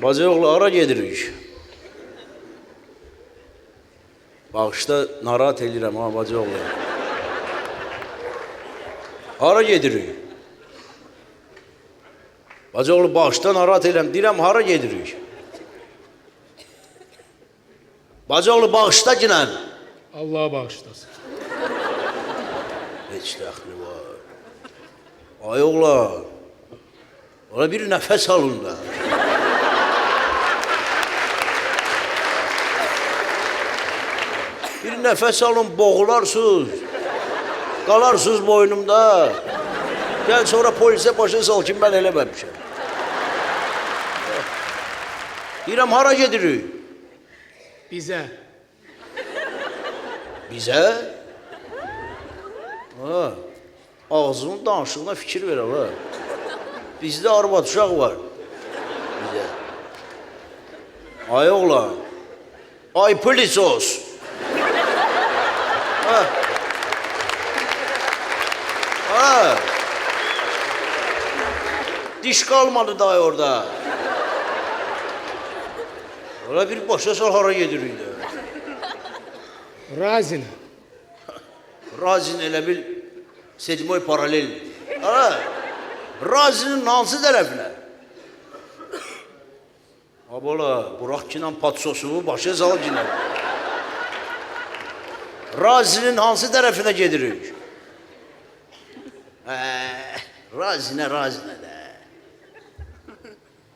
Bacıoğlu hara gedirik? Bağışda narahat edirəm ha bacıoğlu. Hara gedirik? Bacıoğlu bağışda narahat edirəm. Deyirəm hara gedirik? Bacıoğlu bağışda ginən. Allah bağışlasın. Heç dəxli var. Ay oğlan. Ola bir nəfəs alın da. Bir nəfəs alın, boğularsınız. Qalarsınız boynumda. Gəl sonra polisə başa sal ki, mən eləməmişəm. Deyirəm, hara gedirik? Bizə. Bizə? Ha, ağzının danışığına fikir ver ala. Bizdə arvad uşaq var. Bizə. Ay oğlan. Ay polisos. Ha. Ha. Diş kalmadı daha orada. Ola bir başa sal hara gedirik də. Razin. Razin elə bil Sedmoy paralel. Ha. Razinin hansı tərəfinə? Abola, Burak kinan patsosu başa sal ginə. Razinin hansı tərəfinə gedirik? Razinə.